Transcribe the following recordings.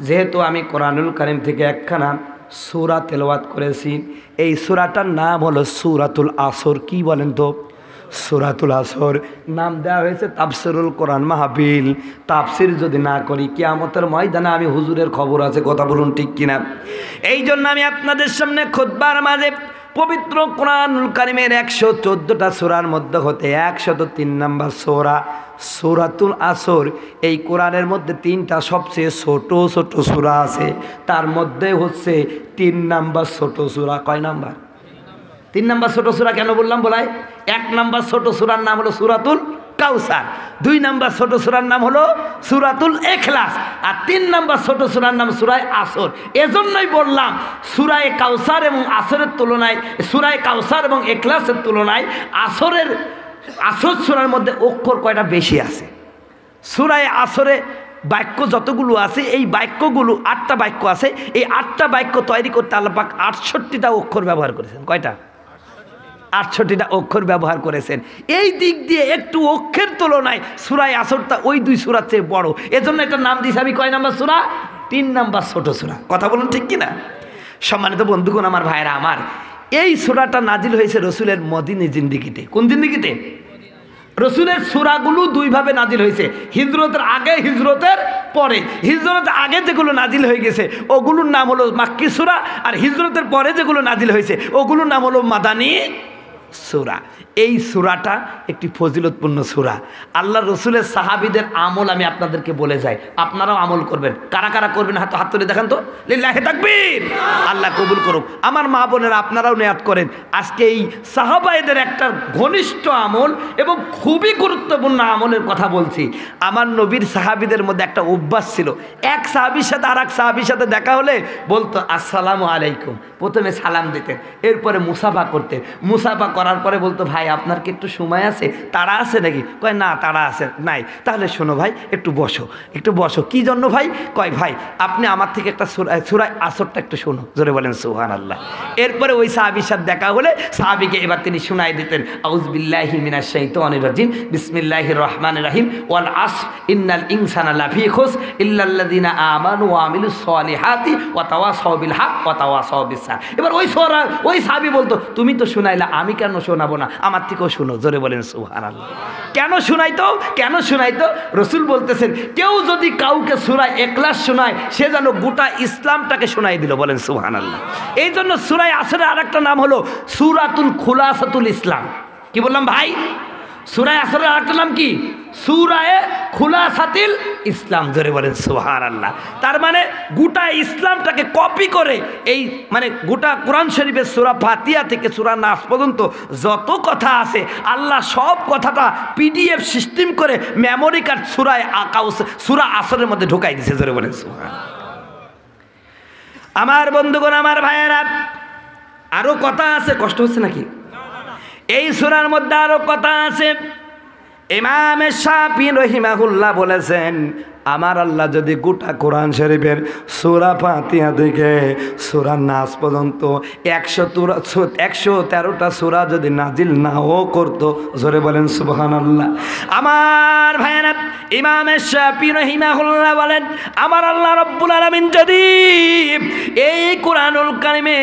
যেহেতু আমি কোরআনুল কারীম থেকে একখানা সূরা তেলাওয়াত করেছি, এই সূরাটার নাম হলো সূরাতুল আসর। কি বলেন তো? সূরাতুল আসর নাম দেওয়া হয়েছে তাফসিরুল কোরআন মাহফিল। তাফসির যদি না করি কিয়ামতের ময়দানে আমি হুজুরের খবর আছে, কথা বলুন ঠিক কিনা। এই জন্য আমি আপনাদের সামনে খুতবার মাঝে পবিত্র কোরআনুল কারীমের 114টা সূরার মধ্যে হতে 103 নম্বর সূরা সূরাতুল আসর। এই কোরআনের মধ্যে 3টা সবচেয়ে ছোট ছোট সূরা আছে, তার মধ্যে হচ্ছে 3 নম্বর ছোট সূরা। কয় নাম্বার? 3 নম্বর ছোট সূরা কেন বললাম বলাই? 1 নম্বর ছোট সূরার নাম হলো সূরাতুল কাউসার, 2 নম্বর ছোট সূরার নাম হলো সূরাতুল ইখলাস, আর 3 নম্বর ছোট সূরার নাম সূরা আসর। এজন্যই বললাম সূরা কাউসার এবং আসরের তুলনায়, সূরা কাউসার এবং ইখলাসের তুলনায় আসর সূরার মধ্যে অক্ষর কয়টা বেশি আছে। সূরা আসরে বাক্য যতগুলো আছে, এই বাক্যগুলো 8টা বাক্য আছে। এই 8টা বাক্য তৈরি করতে আল্লাহ পাক 68টা অক্ষর ব্যবহার করেছেন। কয়টা? 68টা অক্ষর ব্যবহার করেছেন। এই দিক দিয়ে একটু অক্ষরের তুলনায় সূরা আসরটা ওই 2 সূরার চেয়ে বড়। এজন্য এটার নাম দিয়েছি আমি কয় নাম্বার সূরা? 3 নাম্বার ছোট সূরা। কথা বলুন ঠিক কিনা। সম্মানিত বন্ধুগণ, আমার ভাইরা আমার, এই সূরাটা নাজিল হয়েছে রসুলের মদিনী জিন্দিগিতে। কোন জিন্দিগিতে? রসুলের সূরাগুলো 2 ভাবে নাজিল হয়েছে, হিজরতের আগে, হিজরতের পরে। হিজরতের আগে যেগুলো নাজিল হয়ে গেছে ওগুলোর নাম হলো মাক্কি সূরা, আর হিজরতের পরে যেগুলো নাজিল হয়েছে ওগুলোর নাম হলো মাদানী সূরা। এই সূরাটা একটি ফজিলতপূর্ণ সূরা। আল্লাহ রসুলের সাহাবীদের আমল আমি আপনাদেরকে বলে যাই, আপনারাও আমল করবেন। কারা কারা করবেন হাত তুলে দেখান তো। লিল্লাহি তাকবীর। আল্লাহ কবুল করুক। আমার মা বোনেরা আপনারাও নিয়াত করেন, আজকে এই সাহাবায়েদের একটা ঘনিষ্ঠ আমল এবং খুবই গুরুত্বপূর্ণ আমলের কথা বলছি। আমার নবীর সাহাবীদের মধ্যে একটা অভ্যাস ছিল, এক সাহাবীর সাথে আর এক সাহাবীর সাথে দেখা হলে বলতো আসসালামু আলাইকুম, প্রথমে সালাম দিতেন, এরপরে মুসাফা করতেন। মুসাফা করার পরে বলতো ভাই আপনার কি একটু সময় আছে, তাড়া আছে নাকি? কয় না তাড়া আছে নাই। তাহলে শোনো ভাই একটু বসো, একটু বসো। কি জন্য ভাই? কয় ভাই আপনি আমার থেকে একটা সূরা আসরটা একটু শোনো। জোরে বলেন সুবহানাল্লাহ। এরপরে ওই সাহাবীর সাথে দেখা হলে সাহাবীকে এবার তিনি শোনাই দিতেন আউযু বিল্লাহি মিনাশ শাইতানির রাজিম বিসমিল্লাহির রহমানির রহিম ওয়াল আসর ইন্নাল ইনসানা লাফি খুস ইল্লাল্লাযিনা আমানু ওয়া আমিলুস সলিহাতি ওয়া তাওয়াসাউ বিল হক ওয়া তাওয়াসাউ বিস সাবর। এবার ওই সাহাবী বলতো তুমি তো শুনাইলা, আমি কেন শোনাবো না, আমার থেকেও শুনো। জোরে বলেন সুবহানাল্লাহ। কেন শুনাইতো? কেন শুনাইতো? রসুল বলতেছেন কেউ যদি কাউকে সূরা ইখলাস শোনায় সে যেন গোটা ইসলামটাকে শোনাই দিল। বলেন সুবহানাল্লাহ। এই জন্য সূরা আসরের আরেকটা নাম হলো সূরাতুল খুলাসাতুল ইসলাম। কি বললাম ভাই? সূরা আসরের আরেকটা নাম কি? সূরায়ে খুলাসাতুল ইসলাম। জোরে বলেন সুবহানাল্লাহ। তার মানে গোটা ইসলামটাকে কপি করে এই মানে গোটা কোরআন শরীফের সূরা ফাতিহা থেকে সূরা নাস পর্যন্ত যত কথা আছে আল্লাহ সব কথাটা PDF সিস্টেম করে মেমোরি কার্ড সূরা আসরের মধ্যে ঢুকাই দিয়েছে। জোরে বলেন সুবহানাল্লাহ। আমার বন্ধুগণ, আমার ভাইয়েরা, আরো কথা আছে। কষ্ট হচ্ছে নাকি? এই সূরার মধ্যে আরো কথা আছে। ইমাম শাফি রাহিমাহুল্লাহ বলেছেন আমার আল্লাহ যদি গোটা কোরআন শরীফের সূরা ফাতিহা থেকে সূরা নাস পর্যন্ত 113টা সূরা যদি নাজিল নাও করত, জোরে বলেন সুবহানাল্লাহ। আমার ভাইয়েরা, ইমাম শাফি রাহিমাহুল্লাহ বলেন আমার আল্লাহ রাব্বুল আলামিন যদি এই কোরআনুল কারীমে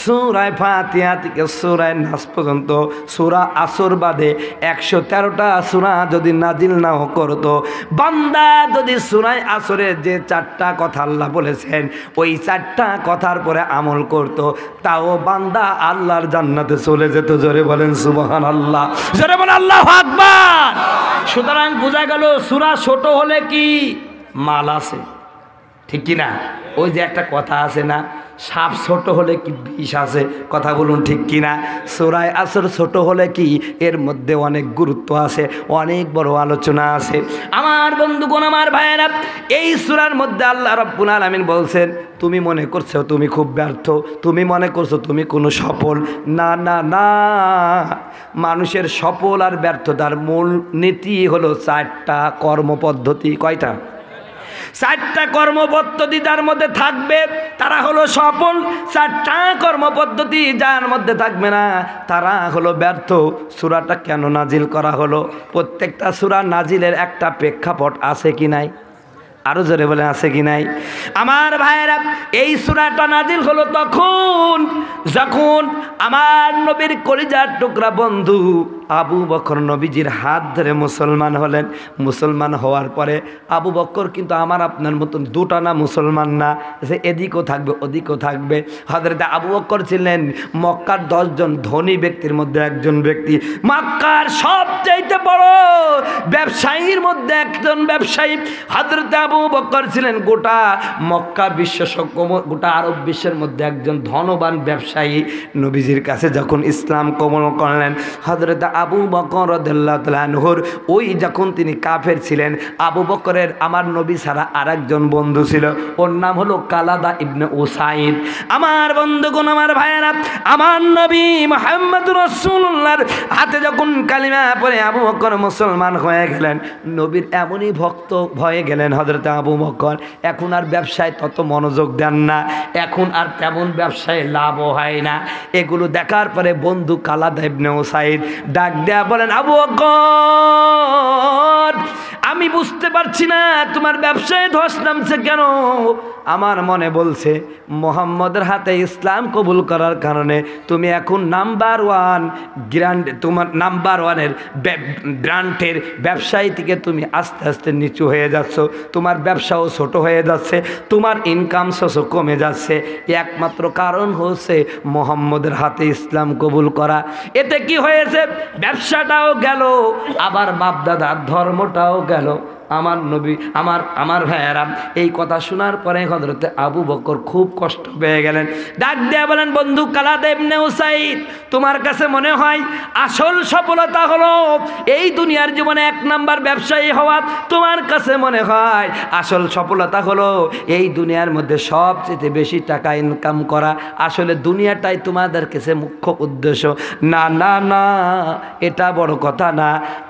সূরা ফাতিহা থেকে সূরা নাস পর্যন্ত সূরা আসর বাদে 113টা সূরা যদি নাজিল নাও করত, বান্দা যদি সূরা আসরে যে 4টা কথা আল্লাহ বলেছেন ওই 4টা কথার পরে আমল করত, তাও বান্দা আল্লাহর জান্নাতে চলে যেত। জোরে বলেন সুবহানাল্লাহ। জোরে বলেন আল্লাহু আকবার। সুতরাং বোঝা গেল সূরা ছোট হলে কি মাল আছে, ঠিক কি না? ওই যে একটা কথা আছে না, সাপ ছোট হলে কি বিষ আছে, কথা বলুন ঠিক কিনা? সূরা আসর ছোট হলে কি এর মধ্যে অনেক গুরুত্ব আছে, অনেক বড় আলোচনা আছে। আমার বন্ধুগণ, আমার ভাইয়েরা, এই সূরার মধ্যে আল্লাহ রাব্বুল আলামিন বলছেন তুমি মনে করছো তুমি খুব ব্যর্থ, তুমি মনে করছো তুমি কোনো সফল না। না না, মানুষের সফল আর ব্যর্থতার মূল নীতি হলো 4টা কর্মপদ্ধতি। কয়টা? 4টা কর্মপদ্ধতি যার মধ্যে থাকবে তারা হলো সফল, 4টা কর্মপদ্ধতি যার মধ্যে থাকবে না তারা হলো ব্যর্থ। সূরাটা কেন নাজিল করা হলো? প্রত্যেকটা সূরা নাজিলের একটা প্রেক্ষাপট আছে কি নাই? আরো জোরে বলে আছে কি নাই? আমার ভাইয়েরা, এই সূরাটা নাজিল হলো তখন যখন আমার নবীর কলিজার টুকরা বন্ধু আবু বকর নবীজির হাত ধরে মুসলমান হলেন। মুসলমান হওয়ার পরে আবু বকর কিন্তু আমার আপনার মতন দুটা না মুসলমান না, যে এদিকও থাকবে ওদিকও থাকবে। হযরত আবু বকর ছিলেন মক্কার 10 জন ধনী ব্যক্তির মধ্যে একজন ব্যক্তি, মক্কার সবচাইতে বড় ব্যবসায়ীর মধ্যে একজন ব্যবসায়ী। হযরত আবু বকর ছিলেন গোটা মক্কা বিশ্ব গোটা আরব বিশ্বের মধ্যে একজন ধনবান ব্যবসায়ী। নবীজির কাছে যখন ইসলাম কবুল করলেন, হযরত আবু বকর রাদিয়াল্লাহু তাআলা আনহুর ওই যখন তিনি কাফের ছিলেন, আবু বকরের আমার নবী ছাড়া আরেকজন বন্ধু ছিল, ওর নাম হলো কালাদা ইবনে উসাইদ। আমার বন্ধুগণ, আমার ভাইয়েরা, আমার নবী মুহাম্মদুর রাসূলুল্লাহর হাতে যখন কালিমা পড়ে আবু বকর মুসলমান হয়ে গেলেন, নবীর এমনই ভক্ত হয়ে গেলেন হযরত আবু বকর। এখন আর ব্যবসায় তত মনোযোগ দেন না, এখন আর তেমন ব্যবসায় লাভও হয় না। এগুলো দেখার পরে বন্ধু কালাদা ইবনে উসাইদ ডাক দেয়া বলেন, আবু বকর, আমি বুঝতে পারছি না তোমার ব্যবসায় ধস নামছে কেন। আমার মনে বলছে মুহাম্মদের হাতে ইসলাম কবুল করার কারণে তুমি এখন নাম্বার 1 তোমার নাম্বার 1-এর ব্র্যান্ডের ব্যবসায়ী থেকে তুমি আস্তে আস্তে নিচু হয়ে যাচ্ছ, তোমার ব্যবসাও ছোট হয়ে যাচ্ছে, তোমার ইনকাম সোর্সও কমে যাচ্ছে। একমাত্র কারণ হচ্ছে মুহাম্মদের হাতে ইসলাম কবুল করা। এতে কি হয়েছে? ব্যবসাটাও গেল, আবার বাপদাদার ধর্মটাও গেল। আমার নবী আমার ভাইয়েরা, এই কথা শোনার পরে হযরত আবু বকর খুব কষ্ট পেয়ে গেলেন। ডাক দিয়ে বলেন, বন্ধু কালাদা ইবনে উসাইদ, তোমার কাছে মনে হয় আসল সফলতা হলো এই দুনিয়ার জীবনে 1 নাম্বার ব্যবসায়ী হওয়া? তোমার কাছে মনে হয় আসল সফলতা হলো এই দুনিয়ার মধ্যে সবচেয়ে বেশি টাকা ইনকাম করা? আসলে দুনিয়াটাই তোমাদের কাছে মুখ্য উদ্দেশ্য। না না না, এটা বড় কথা না।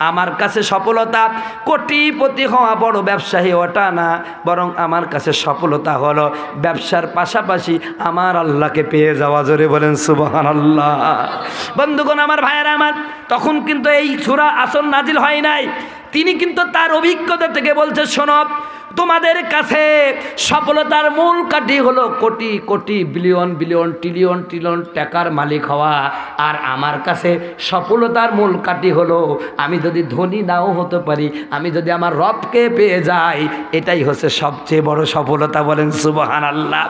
আমার কাছে সফলতা কোটিপতি হওয়া, বড় ব্যবসায়ী ওটা না, বরং আমার কাছে সফলতা হলো ব্যবসার পাশাপাশি আমার আল্লাহকে পেয়ে যাওয়া। জোরে বলেন সুবহানাল্লাহ। বন্ধুগণ, আমার ভাইয়েরা আমার, তখন কিন্তু এই সূরা আসর নাজিল হয় নাই। তিনি কিন্তু তার অভিজ্ঞতা থেকে বলছে, শোনো, তোমাদের কাছে সফলতার মূল কাঠি হলো crore crore billion billion trillion trillion টাকার মালিক হওয়া, আর আমার কাছে সফলতার মূল কাঠি হলো আমি যদি ধনী নাও হতে পারি, আমি যদি আমার রবকে পেয়ে যাই, এটাই হচ্ছে সবচেয়ে বড় সফলতা। বলেন সুবহানাল্লাহ।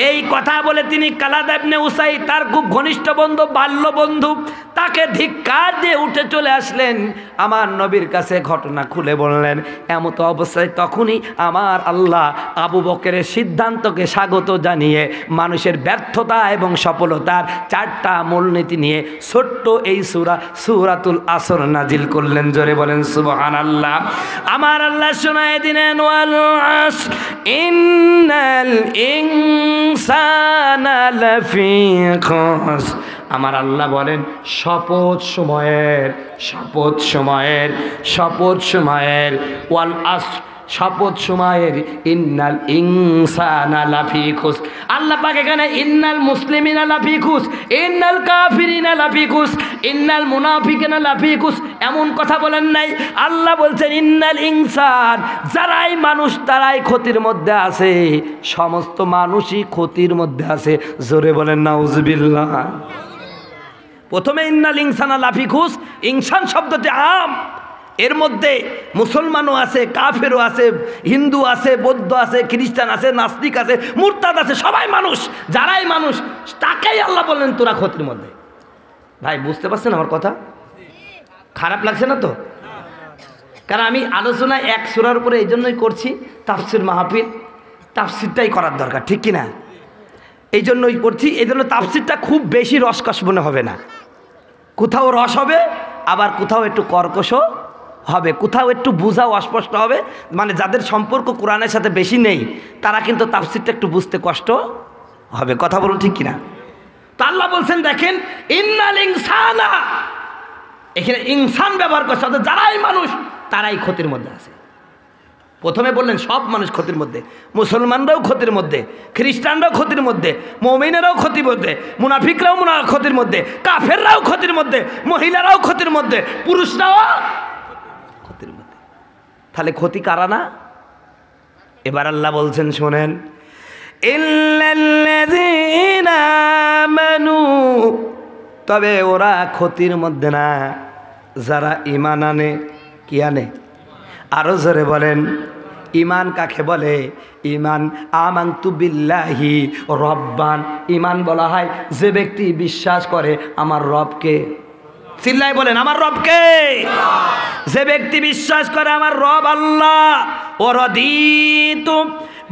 এই কথা বলে তিনি কালাদা ইবনে উসাইদ, তার খুব ঘনিষ্ঠ বন্ধু, বাল্য বন্ধু, তাকে ধিক্কার দিয়ে উঠে চলে আসলেন আমার নবীর কাছে, ঘটনা খুলে বললেন। এমত অবস্থায় তখনই আমার আল্লাহ আবু বকরের সিদ্ধান্তকে স্বাগত জানিয়ে মানুষের ব্যর্থতা এবং সফলতার 4টা মূলনীতি নিয়ে ছোট্ট এই সূরাতুল আসর নাজিল করলেন। জোরে বলেন সুবহানাল্লাহ। আমার আল্লাহ শোনায় দিলেন, ওয়াল আসর ইন্নাল ইনসানা লাফি খুসর। আমার আল্লাহ বলেন, শপথ সময়ের ওয়াল আসর, শপথ সময়ের, ইন্নাল ইনসানা লাফি খুসর। আল্লাহ পাক এখানে ইন্নাল মুসলিমিনা লাফি খুসর, ইন্নাল কাফিরিনা লাফি খুসর, ইন্নাল মুনাফিকিনা লাফি খুসর এমন কথা বলেন নাই। আল্লাহ বলছেন ইন্নাল ইনসান, যারাই মানুষ তারাই ক্ষতির মধ্যে আছে, সমস্ত মানুষই ক্ষতির মধ্যে আছে। জোরে বলেন নাউজুবিল্লাহ। প্রথমে ইন্নাল ইনসানা লাফি খুসর, ইনসান শব্দটি আম, এর মধ্যে মুসলমানও আছে, কাফেরও আছে, হিন্দু আছে, বৌদ্ধ আছে, খ্রিস্টান আছে, নাস্তিক আছে, মুরতাদ আছে, সবাই মানুষ। যারাই মানুষ তাকেই আল্লাহ বললেন তোরা ক্ষতির মধ্যে। ভাই বুঝতে পারছেন আমার কথা? খারাপ লাগছে না তো? কারণ আমি আলোচনা 1 সূরার উপরে এই জন্যই করছি, তাফসির মাহফিল, তাফসিরটাই করার দরকার, ঠিক কিনা? এই জন্যই করছি। এই জন্য তাফসিরটা খুব বেশি রসকস মনে হবে না, কোথাও রস হবে, আবার কোথাও একটু কর্কশ হবে, কোথাও একটু বোঝাও অস্পষ্ট হবে। মানে যাদের সম্পর্ক কোরআনের সাথে বেশি নেই তারা কিন্তু তাফসিরটা একটু বুঝতে কষ্ট হবে। কথা বলুন ঠিক কিনা? তো আল্লাহ বলছেন, দেখেন ইন্নাল ইনসানা, এখানে ইনসান ব্যবহার করছে, অর্থাৎ যারাই মানুষ তারাই ক্ষতির মধ্যে আছে। প্রথমে বললেন সব মানুষ ক্ষতির মধ্যে, মুসলমানরাও ক্ষতির মধ্যে, খ্রিস্টানরাও ক্ষতির মধ্যে, মুমিনেরাও ক্ষতির মধ্যে, মুনাফিকরাও ক্ষতির মধ্যে, কাফেররাও ক্ষতির মধ্যে, মহিলারাও ক্ষতির মধ্যে, পুরুষরাও ক্ষতির মধ্যে। তাহলে ক্ষতি কারা না? এবার আল্লাহ বলছেন শোনেন, ইল্লাল্লাযীনা আমানু, তবে ওরা ক্ষতির মধ্যে না যারা ঈমান আনে। কি আনে? আরো জোরে বলেন, ঈমান কাকে বলে? ঈমান আমানতু বিল্লাহি রব্বান, ঈমান বলা হয় যে ব্যক্তি বিশ্বাস করে আমার রবকে। চিল্লায় বলেন, আমার রবকে। যে ব্যক্তি বিশ্বাস করে আমার রব আল্লাহ, ও রাদিতু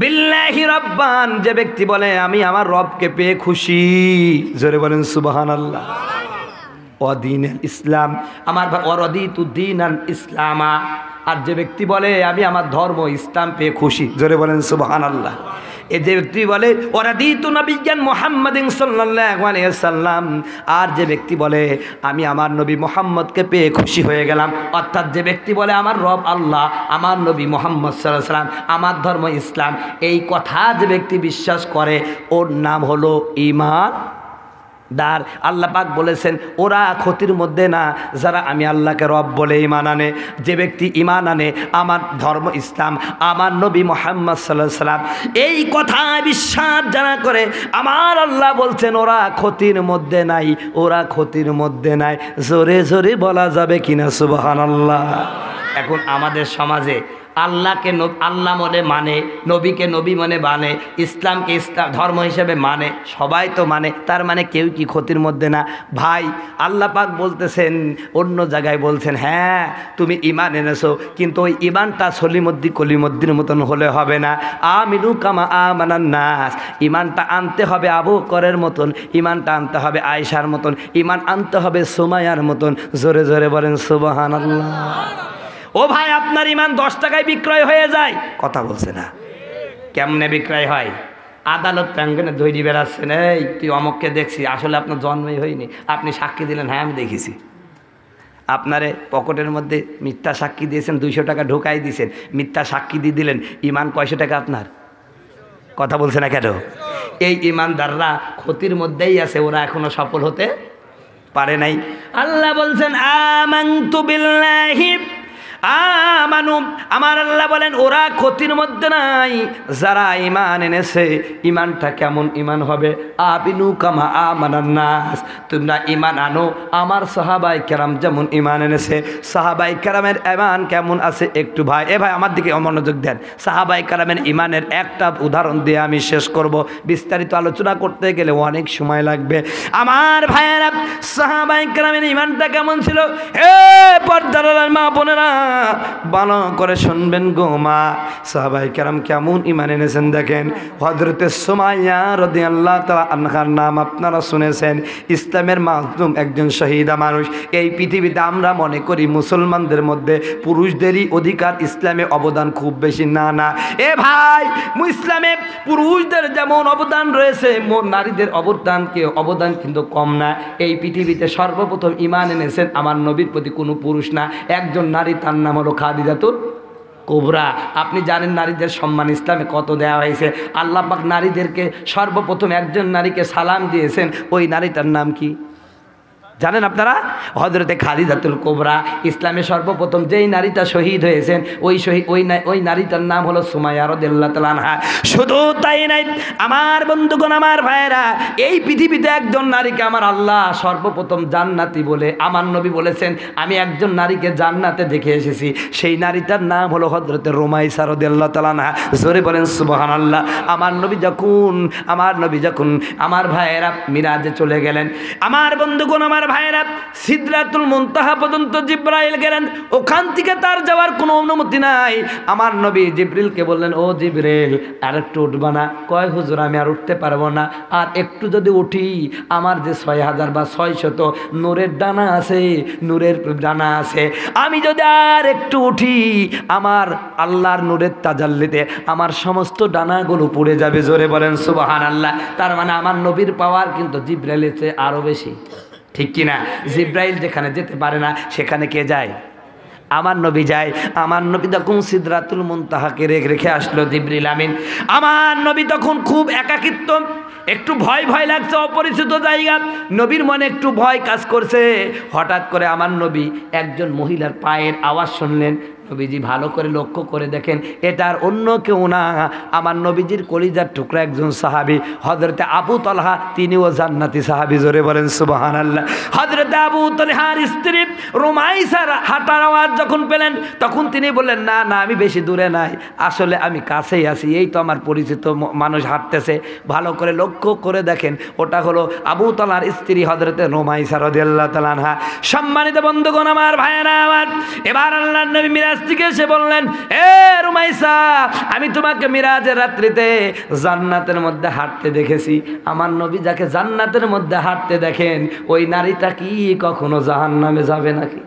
বিল্লাহি রব্বান, যে ব্যক্তি বলে আমি আমার রবকে পেয়ে খুশি, জোরে বলেন সুবহানাল্লাহ। ও দীনুল ইসলাম, আমার ও রাদিতু দীনাল ইসলামা, আর যে ব্যক্তি বলে আমি আমার ধর্ম ইসলাম পেয়ে খুশি, জোরে বলেন সুবহানাল্লাহ। এই যে ব্যক্তি বলে ও রাদিতু নবিয়্যান মুহাম্মাদিন সাল্লাল্লাহু আলাইহি ওয়াসাল্লাম, আর যে ব্যক্তি বলে আমি আমার নবী মুহাম্মদকে পেয়ে খুশি হয়ে গেলাম, অর্থাৎ যে ব্যক্তি বলে আমার রব আল্লাহ, আমার নবী মুহাম্মদ সাল্লাল্লাহু আলাইহি ওয়াসাল্লাম, আমার ধর্ম ইসলাম, এই কথা যে ব্যক্তি বিশ্বাস করে ওর নাম হলো ঈমান দার। আল্লাহ পাক বলেছেন ওরা ক্ষতির মধ্যে না যারা আমি আল্লাহকে রব বলে ঈমান আনে। যে ব্যক্তি ঈমান আনে আমার ধর্ম ইসলাম, আমার নবী মুহাম্মদ সাল্লাল্লাহু আলাইহি ওয়াসাল্লাম, এই কথা বিশ্বাস যারা করে, আমার আল্লাহ বলছেন ওরা ক্ষতির মধ্যে নাই, ওরা ক্ষতির মধ্যে নাই। জোরে জোরে বলা যাবে কিনা সুবহানাল্লাহ। এখন আমাদের সমাজে আল্লাহকে আল্লাহ মনে মানে, নবীকে নবী মনে মানে, ইসলামকে ইসলাম ধর্ম হিসেবে মানে, সবাই তো মানে, তার মানে কেউ কি ক্ষতির মধ্যে না? ভাই আল্লাহ পাক বলতেছেন অন্য জায়গায় বলছেন হ্যাঁ তুমি ঈমান এনেছো, কিন্তু ওই ঈমানটা সলিমুদ্দিন কলিমুদ্দিনের মতন হলে হবে না। আমিনু কামা আমানান নাস, ঈমানটা আনতে হবে আবু বকরের মতন, ঈমানটা আনতে হবে আয়েশার মতন, ঈমান আনতে হবে সুমাইয়ার মতন। জোরে জোরে বলেন সুবহানাল্লাহ। ও ভাই আপনার ঈমান 10 টাকায় বিক্রয় হয়ে যায়, কথা বলছে না। কেমনে বিক্রয় হয়? আদালত প্রাঙ্গণে ধৈর্য বেড়াচ্ছেন, এই তুই অমককে দেখছি, আসলে আপনার জন্মই হয়নি, আপনি সাক্ষী দিলেন হ্যাঁ আমি দেখেছি। আপনারে পকেটের মধ্যে মিথ্যা সাক্ষী দিয়েছেন, 200 টাকা ঢোকাই দিয়েছেন, মিথ্যা সাক্ষী দিয়ে দিলেন, ঈমান কয়শো টাকা আপনার? কথা বলছে না কেন? এই ঈমানদাররা ক্ষতির মধ্যেই আছে, ওরা এখনো সফল হতে পারে নাই। আল্লাহ বলছেন আমানতু বিল্লাহি আমানু, আমার আল্লাহ বলেন ওরা ক্ষতির মধ্যে নাই যারা ঈমান এনেছে। ঈমানটা কেমন ঈমান হবে? আবিনু কামা আমানান নাস, তোমরা ঈমান আনো আমার সাহাবায়ে কেরাম যেমন ঈমান এনেছে। সাহাবায়ে কেরামের ঈমান কেমন আছে একটু ভাই ভাই আমার দিকে মনোযোগ দেন। সাহাবায়ে কেরামের ঈমানের একটা উদাহরণ দিয়ে আমি শেষ করব, বিস্তারিত আলোচনা করতে গেলে অনেক সময় লাগবে। আমার ভাইয়েরা সাহাবায়ে কেরামের ঈমানটা কেমন ছিল? হে পর্দার মা বোনেরা ভালো করে শুনবেন গো মা, সাহাবায়ে কেরাম কেমন ঈমান এনেছেন দেখেন। হযরতে সুমাইয়া রাদিয়াল্লাহু তাআলা আনহার নাম আপনারা শুনেছেন, ইসলামের মাযলুম একজন শহীদা মানুষ। এই পৃথিবীতে আমরা মনে করি মুসলমানদের মধ্যে পুরুষদেরই অধিকার, ইসলামে অবদান খুব বেশি, না না এ ভাই, ইসলামে পুরুষদের যেমন অবদান রয়েছে নারীদের অবদান কিন্তু কম না। এই পৃথিবীতে সর্বপ্রথম ঈমান এনেছেন আমার নবীর প্রতি কোনো পুরুষ না, একজন নারী, তার নাম হলো খাদিজাতুল কুবরা। আপনি জানেন নারীদের সম্মান ইসলামে কত দেওয়া হয়েছে। আল্লাহ পাক নারীদেরকে সর্বপ্রথম একজন নারীকে সালাম দিয়েছেন, ওই নারীটার নাম কি জানেন আপনারা? হযরতে খাদিজাতুল কুবরা। ইসলামে সর্বপ্রথম যেই নারীটা শহীদ হয়েছেন ওই নারীটার নাম হলো সুমাইয়া রাদিয়াল্লাহু তাআলা আনহা। শুধু তাই নাই আমার বন্ধুগণ, আমার ভাইয়েরা, এই পৃথিবীতে একজন নারীকে আমার আল্লাহ সর্বপ্রথম জান্নাতি বলে আমার নবী বলেছেন, আমি একজন নারীকে জান্নাতে দেখে এসেছি, সেই নারীটার নাম হলো হযরতে রুমাইসা রাদিয়াল্লাহু তাআলা আনহা। জোরে বলেন সুবহানাল্লাহ। আমার নবী যখন আমার ভাইয়েরা মিরাজে চলে গেলেন, আমার বন্ধুগণ, আমার ভাইয়েরা, সিদরাতুল মুনতাহা পর্যন্ত জিবরাইল গেলেন, ওখান থেকে তার যাওয়ার কোনো অনুমতি নাই। আমার নবী জিবরিলকে বললেন, ও জিবরিল আর একটু উঠবা না? কয় হুজুর আমি আর উঠতে পারবো না, আর একটু যদি উঠি আমার যে 6000 বা 600 নূরের ডানা আছে, নূরের ডানা আছে, আমি যদি আর একটু উঠি আমার আল্লাহর নূরের তাজাল্লিতে আমার সমস্ত ডানাগুলো পুড়ে যাবে। জোরে বলেন সুবহানাল্লাহ। তার মানে আমার নবীর পাওয়ার কিন্তু জিবরাইলের চেয়ে আরো বেশি, ঠিক কিনা? জিবরাইল যেখানে যেতে পারে না সেখানে কে যায়? আমার নবী যায়। আমার নবী তখন সিদরাতুল মুনতাহাকে রেখে আসলো জিবরিল আমিন। আমার নবী তখন খুব একাকিত্ব, একটু ভয় ভয় লাগছে, অপরিচিত জায়গা, নবীর মনে একটু ভয় কাজ করছে। হঠাৎ করে আমার নবী একজন মহিলার পায়ের আওয়াজ শুনলেন, নবীজি ভালো করে লক্ষ্য করে দেখেন, এটা আর অন্য কেউ না, আমার নবীজির কলিজার টুকরা একজন সাহাবী হযরতে আবু তালহা, তিনিও জান্নাতি সাহাবী। জোরে বলেন সুবহানাল্লাহ। হযরতে আবু তালহার স্ত্রী রুমাইসার হাঁটার আওয়াজ যখন পেলেন, তখন তিনি বললেন, না না, আমি বেশি দূরে নাই, আসলে আমি কাছেই আছি, এই তো আমার পরিচিত মানুষ হাঁটতেছে। ভালো করে লক্ষ্য করে দেখেন, ওটা হলো আবু তালহার স্ত্রী হযরতে রুমাইসা রাদিয়াল্লাহু তাআলা আনহা। সম্মানিত বন্ধুগণ, আমার ভাইয়েরা আমার, এবার আল্লাহর নবী মিরাজ থেকে এসে বললেন, এ রুমাইসা, আমি তোমাকে মিরাজের রাত্রিতে জান্নাতের মধ্যে হাঁটতে দেখেছি। আমার নবী যাকে জান্নাতের মধ্যে হাঁটতে দেখেন, ওই নারীটা কি কখনো জাহান্নামে যাবে নাকি?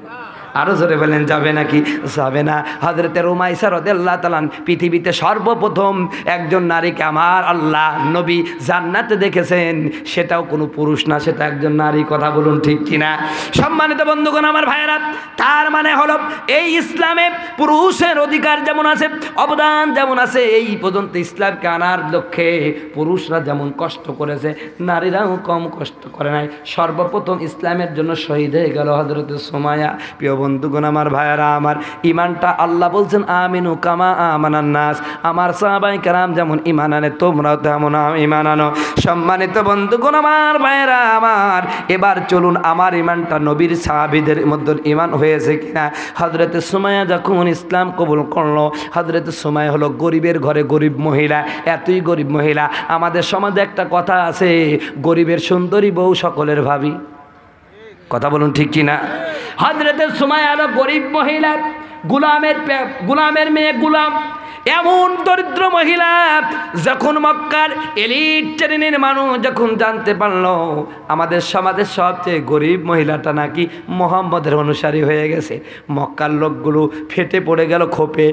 আরো জোরে বলেন, যাবে নাকি? যাবে না। হযরতে রুমাইসা রাদিয়াল্লাহু তাআলা পৃথিবীতে সর্বপ্রথম একজন নারীকে আমার আল্লাহ নবী জান্নাতে দেখেছেন, সেটাও কোনো পুরুষ না, সেটা একজন নারী। কথা বলুন ঠিক কিনা? সম্মানিত বন্ধুগণ, আমার ভাইয়েরা, তার মানে হলো এই ইসলামে পুরুষের অধিকার যেমন আছে, অবদান যেমন আছে, এই পর্যন্ত ইসলামকে আনার লক্ষ্যে পুরুষরা যেমন কষ্ট করেছে, নারীরাও কম কষ্ট করে নাই। সর্বপ্রথম ইসলামের জন্য শহীদ হয়ে গেল হযরতে সুমাইয়া। প্রিয় বন্ধুগণ, আমার ভাইয়েরা আমার, ইমানটা আল্লাহ বলছেন আমিনু কামা আমানান নাস, আমার সাহাবায়ে কেরাম যেমন ইমান আনে, তোমরাও তেমন ইমান আনো। সম্মানিত বন্ধুগণ, আমার ভাইয়েরা আমার, এবার চলুন আমার ইমানটা নবীর সাহাবীদের মধ্যে ইমান হয়েছে কিনা। হযরতে সুমাইয়া যখন ইসলাম কবুল করলো, হযরতে সুমাইয়া হলো গরিবের ঘরে গরিব মহিলা, এতই গরিব মহিলা। আমাদের সমাজে একটা কথা আছে, গরিবের সুন্দরী বউ সকলের ভাবি। কথা বলুন ঠিক কিনা? হযরতে সুমাইয়া হলো গরিব মহিলা, গোলামের মেয়ে, গোলাম, এমন দরিদ্র মহিলা। যখন মক্কার এলিট শ্রেণীর মানুষ যখন জানতে পারলো আমাদের সমাজের সবচেয়ে গরিব মহিলাটা নাকি মুহাম্মদের অনুসারী হয়ে গেছে, মক্কার লোকগুলো ফেটে পড়ে গেল ক্ষোভে।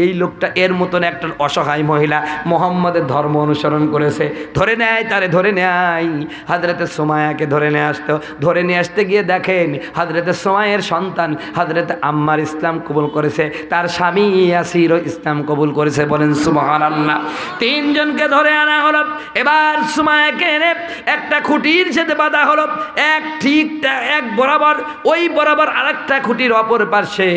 এই লোকটা এর মতন একটা অসহায় মহিলা মুহাম্মদের ধর্ম অনুসরণ করেছে, ধরে নেয়, তারে ধরে নেয়। হযরতে সুমাইয়াকে ধরে নিয়ে আসতে গিয়ে দেখেন হযরতে সুমাইয়ার সন্তান হযরতে আম্মার ইসলাম কবুল করেছে, তার স্বামী ইয়াসিরও ইসলাম কবুল করেছে। বলেন সুবহানাল্লাহ। তিনজনকে ধরে আনা হলো। এবার সুমাইয়াকে এনে একটা খুঁটির সাথে বাঁধা হলো, এক বরাবর, ওই বরাবর আরেকটা খুঁটির অপর পাশে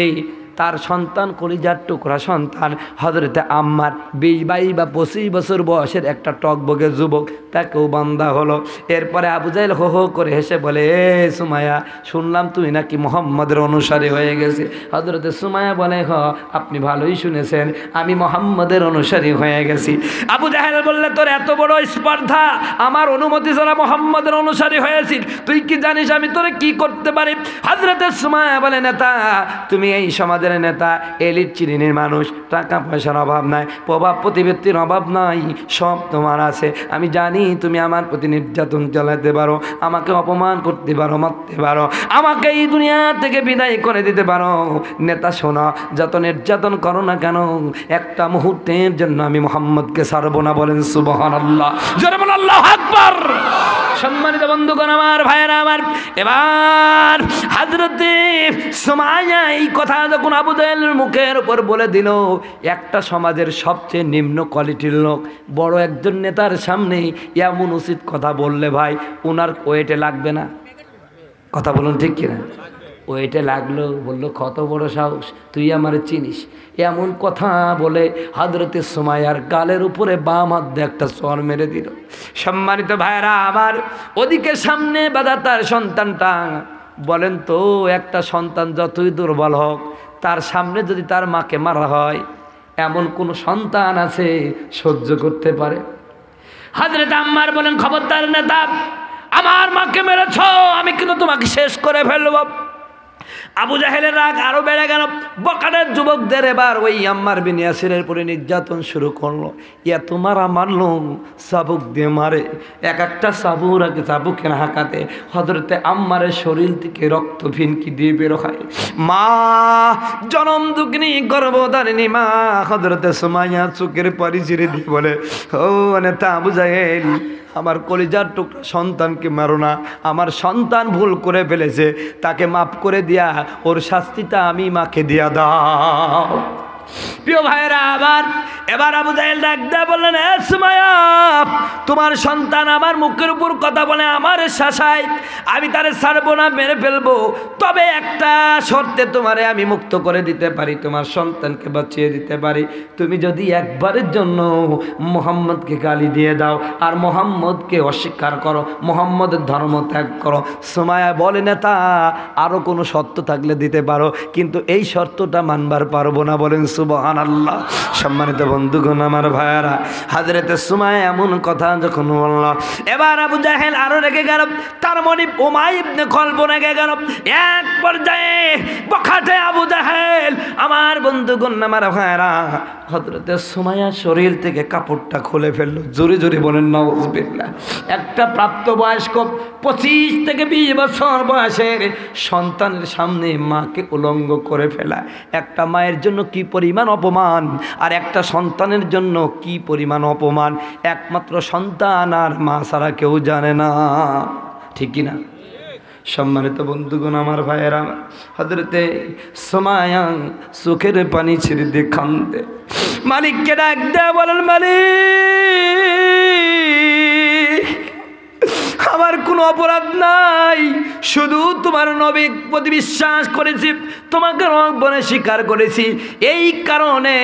তার সন্তান, কলিজার টুকরা সন্তান হযরতে আম্মার 22 বা 25 বছর বয়সের একটা টকবগে যুবক, তাকেও বান্ধা হলো। এরপরে আবু জাহেল হো হো করে হেসে বলে, এ সুমাইয়া, শুনলাম তুমি নাকি মুহাম্মদের অনুসারী হয়ে গেছে। হযরতে সুমাইয়া বলে, হ, আপনি ভালোই শুনেছেন, আমি মুহাম্মদের অনুসারী হয়ে গেছি। আবু জাহেল বললে, তোর এত বড় স্পর্ধা, আমার অনুমতি ছাড়া মুহাম্মদের অনুসারী হয়েছি, তুই কি জানিস আমি তোরে কি করতে পারি? হযরতে সুমাইয়া বলে, নেতা, তুমি এই সমাজের নেতা, এলিট শ্রেণীর মানুষ, টাকা পয়সার অভাব নাই, প্রভাব প্রতিপত্তির অভাব নাই, সব তোমার আছে। আমি জানি তুমি আমার প্রতি নির্যাতন চালাতে পারো, আমাকে অপমান করতে পারো, মারতে পারো, আমাকে এই দুনিয়া থেকে বিদায় করে দিতে পারো। নেতা শোনো, যত নির্যাতন করো না কেন, একটা মুহূর্তের জন্য আমি মুহাম্মদকে ছাড়বো না। বলেন সুবহানাল্লাহ, জোরে বলেন আল্লাহু আকবার। সম্মানিত বন্ধুগণ, আমার ভাইয়েরা আমার, এবার হযরতে সুমাইয়া এই কথা যখন আবু জাহেলের মুখের উপর বলে দিল, একটা সমাজের সবচেয়ে নিম্ন কোয়ালিটির লোক বড় একজন নেতার সামনে এমন উচিত কথা বললে ভাই ওনার ওয়েটে লাগবে না? কথা বলুন ঠিক কিনা? ওয়েটে লাগলো, বললো কত বড় সাহস, তুই আমার চিনিস? এমন কথা বলে হযরতে সুমাইয়ার গালের উপরে বাম হাত দিয়ে একটা চর মেরে দিল। সম্মানিত ভাইরা আমার, ওদিকে সামনে বাঁধা তার সন্তানটা। বলেন তো, একটা সন্তান যতই দুর্বল হোক, তার সামনে যদি তার মাকে মারা হয়, এমন কোন সন্তান আছে সহ্য করতে পারে? হযরত আম্মার বলেন, খবরদার নেতা, আমার মাকে মেরেছ, আমি কিন্তু তোমাকে শেষ করে ফেলব। আবু জাহেলের রাগ আরো বেড়ে গেল। বকারের যুবকদের এবার ওই আম্মার বিন ইয়াসিরের উপরে নির্যাতন শুরু করলো। এত মারা মারলো, চাবুক দিয়ে মারে, এক একটা চাবুকের হাঁকাতে হযরতে আম্মারের শরীর থেকে রক্ত ফিনকি দিয়ে বের হয়। মা, জনম দুগ্নি গর্ভধারিণী মা হযরতে সুমাইয়া চোখের পানি ছিঁড়ে দিয়ে বলে, ও নেতা আবু জাহেল, আমার কলিজার টুকরা সন্তানকে মারো না, আমার সন্তান ভুল করে ফেলেছে, তাকে মাফ করে দিয়া ওর শাস্তিটা আমি মাকে দিয়া দাও। প্রিয় ভাইরা আবার, এবার আবু জাহেল ডাক দেয়া বললেন, এ সুমাইয়া, তোমার সন্তান আমার মুখের উপর কথা বলে আমার শাসায়, আমি তারে ছাড়বো না, মেরে ফেলবো, তবে একটা শর্তে তোমারে আমি মুক্ত করে দিতে পারি, তোমার সন্তানকে বাঁচিয়ে দিতে পারি। তুমি যদি একবারের জন্য মুহাম্মদকে গালি দিয়ে দাও আর মুহাম্মদকে অস্বীকার করো, মুহাম্মদের ধর্ম ত্যাগ করো। সুমাইয়া বলে নেতা আরও কোনো শর্ত থাকলে দিতে পারো, কিন্তু এই শর্তটা মানবার পারবো না। বলেন সুবহানাল্লাহ। সম্মানিত বন্ধুগণ, আমার ভাইয়ারা, হযরতে সুমাইয়া এমন কথা যখন বলল, এবার আবু জাহেল আরো রেগে গেল, তার মনে উমাইয়া ইবনে খলব রেগে গেল। এক পর্যায়ে বখাটে আবু জাহেল, আমার বন্ধুগণ, আমার ভাইয়ারা, হযরতে সুমাইয়া শরীর থেকে কাপড়টা খুলে ফেললো। জোরে জোরে বলেন নাউযুবিল্লাহ। একটা প্রাপ্তবয়স্ক 25 থেকে 20 বছর বয়সের সন্তানের সামনে মাকে উলঙ্গ করে ফেলা একটা মায়ের জন্য কি পরিমাণ অপমান, আর একটা সন্তানের জন্য কি পরিমাণ অপমান, একমাত্র সন্তান আর মা ছাড়া কেউ জানে না, ঠিক কিনা? সম্মানিত বন্ধুগণ, আমার ভাইয়েরা, হযরতে সুমাইয়া চোখের পানি ছেড়ে দিয়ে কান্দে। মালিককে ডাক দেয়া বলেন, মালিক আমার কোনো অপরাধ নাই, শুধু তোমার নবীর প্রতি বিশ্বাস করেছি, তোমাকে রব বলে স্বীকার করেছি, এই কারণে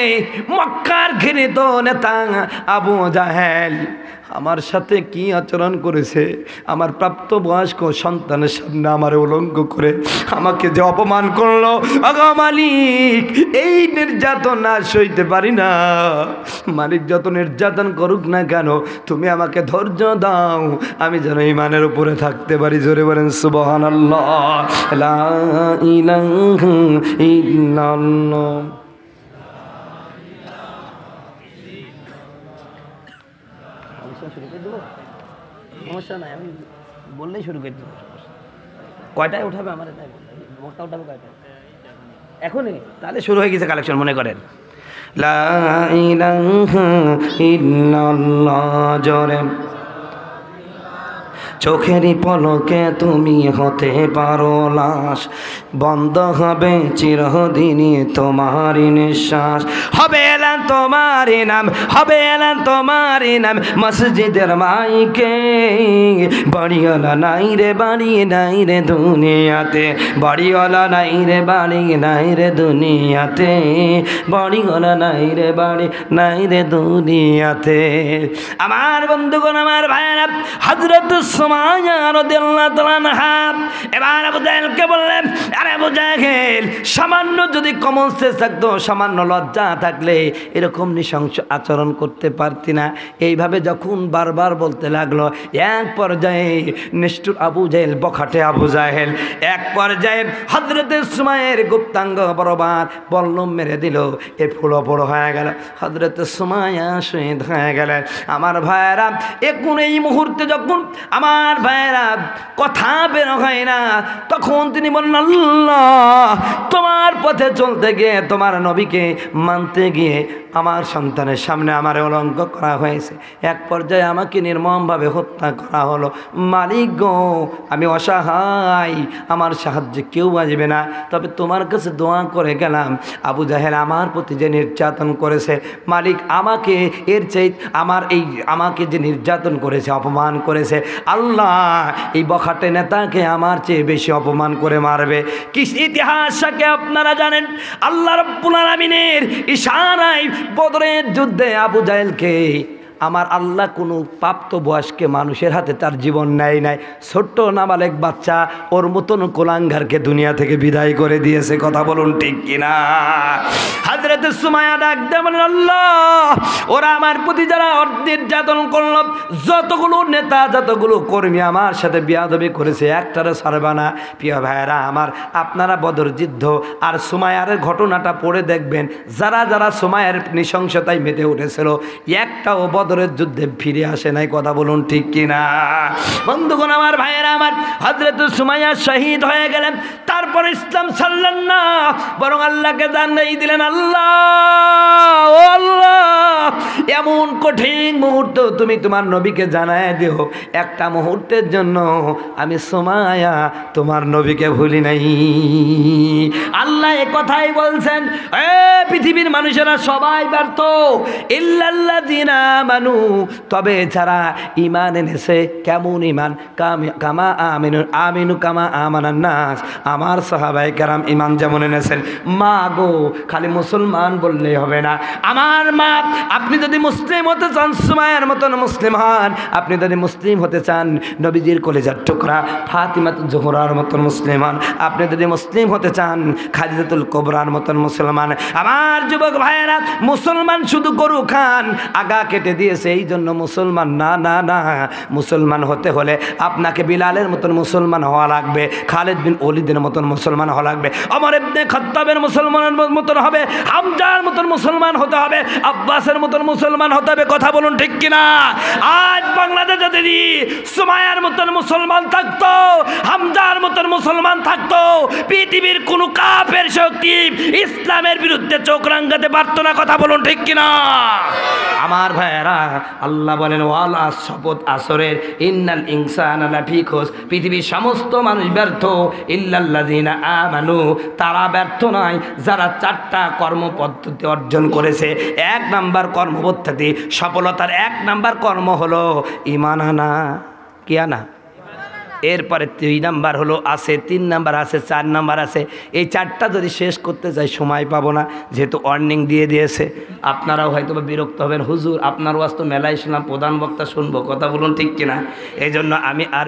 মক্কার ঘৃণিত নেতা আবু জাহেল আমার সাথে কি আচরণ করেছে, আমার প্রাপ্তবয়স্ক সন্তানের সামনে আমার উলঙ্গ করে আমাকে যে অপমান করলো, আগো মালিক এই নির্যাতন আর সইতে পারি না। মালিক যত নির্যাতন করুক না কেন, তুমি আমাকে ধৈর্য দাও, আমি যেন ঈমানের উপরে থাকতে পারি। জোরে বলেন সুবহানাল্লাহ। লা ইলাহা ইল্লাল্লাহ। সমস্যা নাই, আমি বললেই শুরু করে দেবো। কয়টায় উঠাবে আমার, বক্তা উঠাবে কয়টায়? এখনই? তাহলে শুরু হয়ে গেছে কালেকশন, মনে করেন। লা ইলাহা ইল্লাল্লাহ। জোরে চোখেরই পলকে তুমি হতে পারো লাশ, বন্ধ হবে চিরদিনই তোমারই নিঃশ্বাস, হবে এলান তোমারই নাম, হবে এলান তোমারই নাম মসজিদের মাইকে, বাড়িওয়ালা নাই রে বাড়ি নাই রে দুনিয়াতে, বাড়িওয়ালা নাই রে বাড়ি নাই রে দুনিয়াতে, বাড়িওয়ালা নাই রে বাড়ি নাই রে দুনিয়াতে। আমার বন্ধুগণ, আমার ভাইয়েরা, হযরত সুমাইয়া রাদিয়াল্লাহু তাআলা আনহা এবার আবু জাহেলকে বললেন, আরে আবু জাহেল, সামান্য যদি কমন সেন্স থাকতো, সামান্য লজ্জা থাকলে এরকম নৃশংস আচরণ করতে পারতি না। এইভাবে যখন বারবার বলতে লাগলো, এক পর্যায়ে নিষ্ঠুর আবু জাহেল, বখাটে আবু জাহেল, এক পর্যায়ে হযরতে সুমাইয়ার গুপ্তাঙ্গ বরাবর বল্লম মেরে দিল, এ ফুলো বড় হয়ে গেল, হযরতে সুমাইয়া শহীদ হয়ে গেলেন। আমার ভাইয়েরা, এখন এই মুহূর্তে যখন আমার ভাইয়েরা কথা বের হয় না, তখন তিনি বলেন, আল্লাহ তোমার পথে চলতে গিয়ে, তোমার নবীকে মানতে গিয়ে আমার সন্তানের সামনে আমার উলঙ্গ করা হয়েছে, এক পর্যায়ে আমাকে নির্মমভাবে হত্যা করা হলো। মালিক গো, আমি অসহায়, আমার সাহায্যে কেউ আসবে না, তবে তোমার কাছে দোয়া করে গেলাম, আবু জাহেল আমার প্রতি যে নির্যাতন করেছে, মালিক আমাকে এর চেয়ে আমাকে যে নির্যাতন করেছে, অপমান করেছে, আল্লাহ এই বখাটে নেতাকে আমার চেয়ে বেশি অপমান করে মারবে। কি ইতিহাসকে আপনারা জানেন, আল্লাহ রাব্বুল আলামিনের ইশারায় বদরের যুদ্ধে আবু জাহেলকে আমার আল্লাহ কোনো প্রাপ্তবয়স্ক মানুষের হাতে তার জীবন নেয় নাই, ছোট্ট নাবালেক বাচ্চা ওর মতন কোলাঙ্গারকে দুনিয়া থেকে বিদায় করে দিয়েছে। কথা বলুন ঠিক কিনা? হযরতে সুমাইয়া ডাক দিয়ে বলেন, আল্লাহ ওরা আমার প্রতি যারা নির্যাতন করলো, যতগুলো নেতা যতগুলো কর্মী আমার সাথে বিয়াদবি করেছে, একটারও ছাড়বে না। প্রিয় ভাইয়েরা আমার, আপনারা বদর যুদ্ধ আর সুমাইয়ার ঘটনাটা পড়ে দেখবেন, যারা যারা সুমাইয়ার নৃশংসতায় মেতে উঠেছিল, একটাও বদরের যুদ্ধে ফিরে আসে নাই। কথা বলুন ঠিক কিনা? বন্ধুগণ, আমার ভাইয়েরা আমার, হযরত সুমাইয়া শহীদ হয়ে গেলেন, তারপর ইসলাম ছাড়লেন না, বরং আল্লাহকে জানাই দিলেন, আল্লাহ ও আল্লাহ, এমন কঠিন মুহূর্ত তুমি তোমার নবীকে জানায় দিও, একটা মুহূর্তের জন্য আমি সুমাইয়া তোমার নবীকে ভুলি নাই। আল্লাহ এ কথাই বলছেন, এ পৃথিবীর মানুষেরা সবাই ব্যর্থ, ইল্লাল্লাযিনা আমানু, তবে যারা ঈমান এনেছে। কেমন ঈমান? কামা আমিনু কামা আমানান নাস, আমার সাহাবায়ে কেরাম ঈমান যেমন এনেছেন। মা গো, খালি মুসলমান বললেই হবে না। আমার মা, আপনি যদি মুসলিম হতে চান সুমাইয়ার মতন মুসলিম হন। আপনি যদি মুসলিম হতে চান নবীজির কলিজার টুকরা ফাতিমাতুজ জোহরার মতন মুসলিম হন। আপনি যদি মুসলিম হতে চান খাদিজাতুল কুবরার মতন মুসলমান। আমার যুবক ভাইয়েরা, মুসলমান শুধু গরু খান আগা কেটে দিয়েছে এই জন্য মুসলমান না, না না। মুসলমান হতে হলে আপনাকে বিলালের মতন মুসলমান হওয়া লাগবে, খালিদ বিন ওলীদের মতন মুসলমান হওয়া লাগবে, ওমর ইবনে খাত্তাবের মুসলমানের মতন হবে, হামজার মতন মুসলমান হতে হবে, আব্বাসের মতন মুসলমান হতে হবে। কথা বলুন ঠিক কিনা? আজ বাংলাদেশে যদি সুমাইয়ার মতন মুসলমান থাকতো, হামজার মতন মুসলমান থাকতো, পৃথিবীর কোন কাফের শক্তি ইসলামের বিরুদ্ধে চোখ রাঙাতে পারতো না। কথা বলুন ঠিক কিনা? আমার ভাইয়েরা, আল্লাহ বলেন ওয়ালা, শপথ আসরের, ইন্নাল ইনসানা লাফি খুস, পৃথিবীর সমস্ত মানুষ ব্যর্থ, ইল্লাল্লাযিনা আমানু, তারা ব্যর্থ নয় যারা চারটা কর্মপদ্ধতি অর্জন করেছে। 1 নাম্বার কর্মপদ্ধতি, সফলতার 1 নাম্বার কর্ম হলো ঈমান আনা। কি আনা? এরপরে 2 নাম্বার হলো আছে, 3 নাম্বার আছে, 4 নাম্বার আছে। এই 4টা যদি শেষ করতে যাই সময় পাবো না, যেহেতু ওয়ার্নিং দিয়ে দিয়েছে। আপনারাও হয়তো বিরক্ত হবেন, হুজুর আপনার ওয়াজ তো মেলায় শুনলাম, প্রধান বক্তা শুনবো। কথা বলুন ঠিক কিনা? এই জন্য আমি আর